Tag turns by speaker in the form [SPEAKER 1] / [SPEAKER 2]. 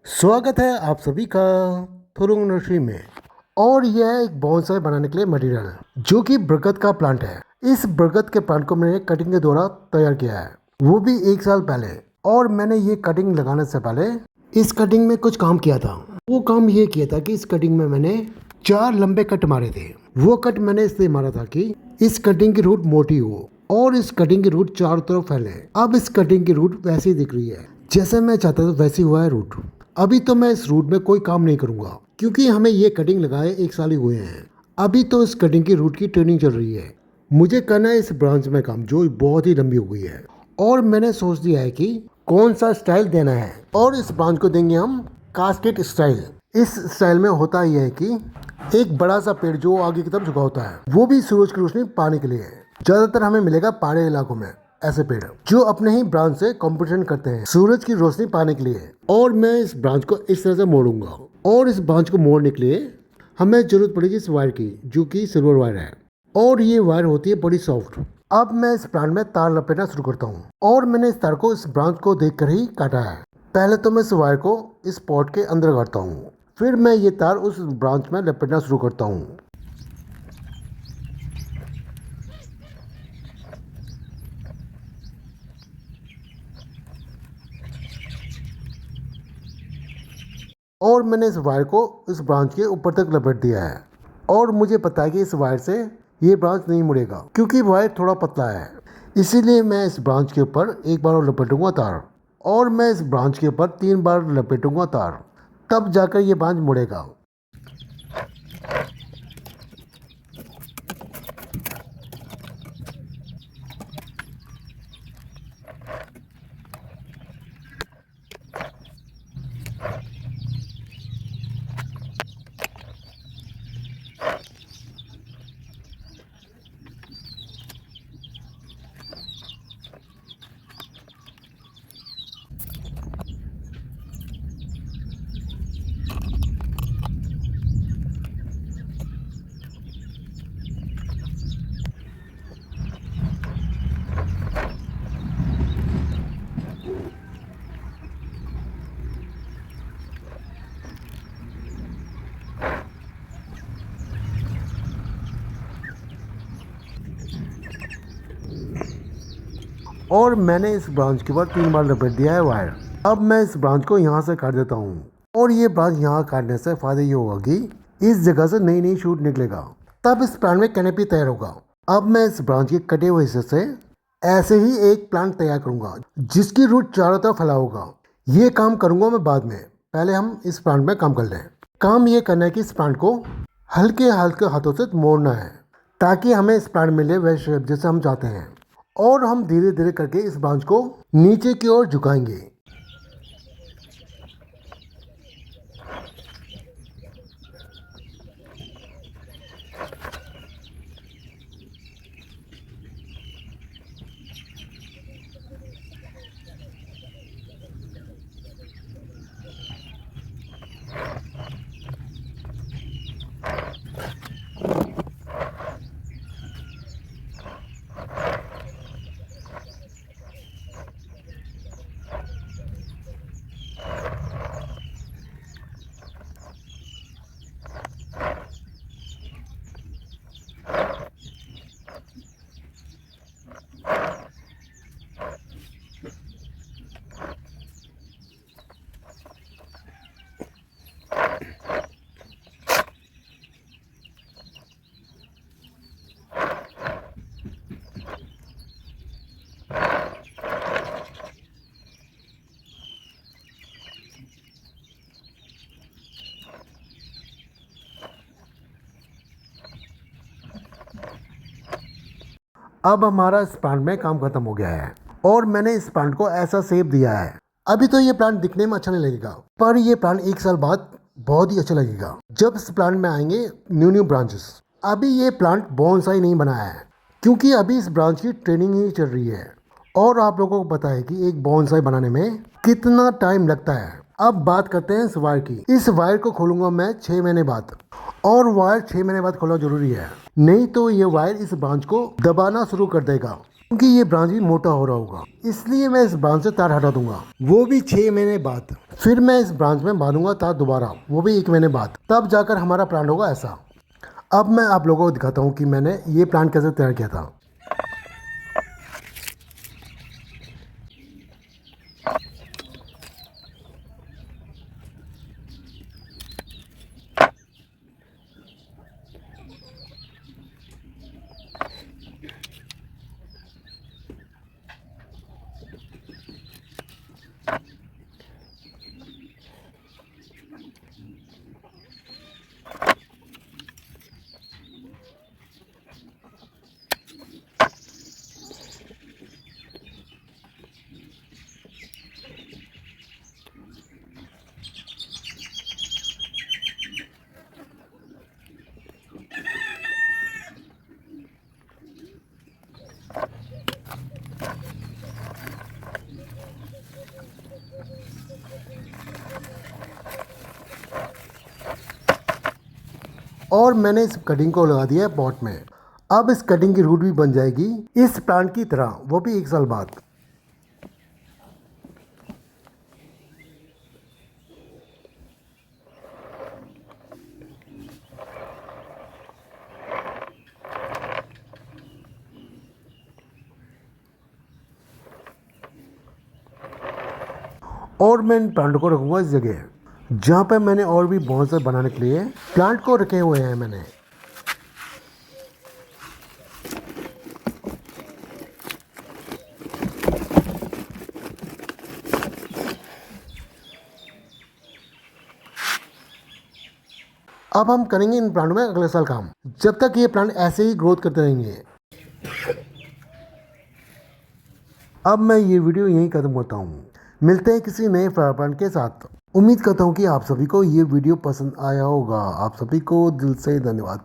[SPEAKER 1] स्वागत है आप सभी का थुरुंग नर्सरी में। और यह है एक बोनसाई बनाने के लिए मटेरियल जो कि बरगद का प्लांट है। इस बरगद के प्लांट को मैंने कटिंग के द्वारा तैयार किया है, वो भी 1 साल पहले। और मैंने ये कटिंग लगाने से पहले इस कटिंग में कुछ काम किया था। वो काम ये किया था कि इस कटिंग में मैंने 4 लंबे कट मारे थे। वो कट मैंने इसलिए मारा था कि इस कटिंग की रूट मोटी हो और इस कटिंग की रूट चारों तरफ फैले। अब इस कटिंग की रूट वैसी दिख रही है जैसे मैं चाहता था, वैसी हुआ है रूट। अभी तो मैं इस रूट में कोई काम नहीं करूंगा क्योंकि हमें ये कटिंग लगाए 1 साल ही हुए हैं। अभी तो इस कटिंग की रूट की ट्रेनिंग चल रही है। मुझे करना है इस ब्रांच में काम जो बहुत ही लंबी हो गई है। और मैंने सोच दिया है कि कौन सा स्टाइल देना है। और इस ब्रांच को देंगे हम कास्केट स्टाइल। इस स्टाइल में होता यह है कि एक बड़ा सा पेड़ जो आगे की तरफ झुका होता है, वो भी सूरज की रोशनी पाने के लिए। ज्यादातर हमें मिलेगा पहाड़ी इलाकों में ऐसे पेड़ जो अपने ही ब्रांच से कंपटीशन करते हैं सूरज की रोशनी पाने के लिए। और मैं इस ब्रांच को इस तरह से मोड़ूंगा। और इस ब्रांच को मोड़ने के लिए हमें जरूरत पड़ेगी इस वायर की जो कि सिल्वर वायर है। और ये वायर होती है बड़ी सॉफ्ट। अब मैं इस प्लांट में तार लपेटना शुरू करता हूँ। और मैंने इस तार को इस ब्रांच को देख कर ही काटा है। पहले तो मैं इस वायर को इस पॉट के अंदर काटता हूँ, फिर मैं ये तार उस ब्रांच में लपेटना शुरू करता हूँ। और मैंने इस वायर को इस ब्रांच के ऊपर तक लपेट दिया है। और मुझे पता है कि इस वायर से ये ब्रांच नहीं मुड़ेगा क्योंकि वायर थोड़ा पतला है। इसीलिए मैं इस ब्रांच के ऊपर एक बार और लपेटूंगा तार। और मैं इस ब्रांच के ऊपर 3 बार लपेटूंगा तार, तब जाकर ये ब्रांच मुड़ेगा। और मैंने इस ब्रांच के ऊपर 3 बार लपेट दिया है वायर। अब मैं इस ब्रांच को यहाँ से काट देता हूँ। और ये ब्रांच यहाँ काटने से फायदा ये होगा कि इस जगह से नई नई शूट निकलेगा, तब इस प्लांट में कैनोपी तैयार होगा। अब मैं इस ब्रांच के कटे हुए हिस्से से ऐसे ही एक प्लांट तैयार करूंगा जिसकी रूट चारों तरफ फैला होगा। ये काम करूंगा मैं बाद में, पहले हम इस प्लांट में काम कर लें। काम ये करना है कि इस प्लांट को हल्के हल्के हाथों से मोड़ना है ताकि हमें इस प्लांट मिले वह शेप जैसे हम चाहते हैं। और हम धीरे धीरे करके इस ब्रांच को नीचे की ओर झुकाएंगे। अब हमारा इस प्लांट में काम खत्म हो गया है। और मैंने इस प्लांट को ऐसा शेप दिया है। अभी तो ये प्लांट दिखने में अच्छा नहीं लगेगा, पर ये प्लांट 1 साल बाद बहुत ही अच्छा लगेगा जब इस प्लांट में आएंगे न्यू न्यू ब्रांचेस। अभी ये प्लांट बोनसाई नहीं बनाया है क्योंकि अभी इस ब्रांच की ट्रेनिंग ही चल रही है। और आप लोगों को पता है कि एक बोनसाई बनाने में कितना टाइम लगता है। अब बात करते हैं इस वायर की। इस वायर को खोलूंगा मैं 6 महीने बाद। और वायर 6 महीने बाद खोलना जरूरी है, नहीं तो ये वायर इस ब्रांच को दबाना शुरू कर देगा। क्योंकि ये ब्रांच भी मोटा हो रहा होगा, इसलिए मैं इस ब्रांच से तार हटा दूंगा, वो भी 6 महीने बाद। फिर मैं इस ब्रांच में बांधूंगा तार दोबारा, वो भी 1 महीने बाद, तब जाकर हमारा प्लांट होगा ऐसा। अब मैं आप लोगों को दिखाता हूँ कि मैंने ये प्लांट कैसे तैयार किया था। और मैंने इस कटिंग को लगा दिया है पॉट में। अब इस कटिंग की रूट भी बन जाएगी इस प्लांट की तरह, वो भी 1 साल बाद। और मैं इन प्लांट को रखूंगा इस जगह जहाँ पे मैंने और भी बॉन्साई बनाने के लिए प्लांट को रखे हुए हैं मैंने। अब हम करेंगे इन प्लांट में अगले साल काम, जब तक ये प्लांट ऐसे ही ग्रोथ करते रहेंगे। अब मैं ये वीडियो यहीं खत्म करता हूँ, मिलते हैं किसी नए फ्लावर प्लांट के साथ। उम्मीद करता हूँ कि आप सभी को ये वीडियो पसंद आया होगा। आप सभी को दिल से धन्यवाद।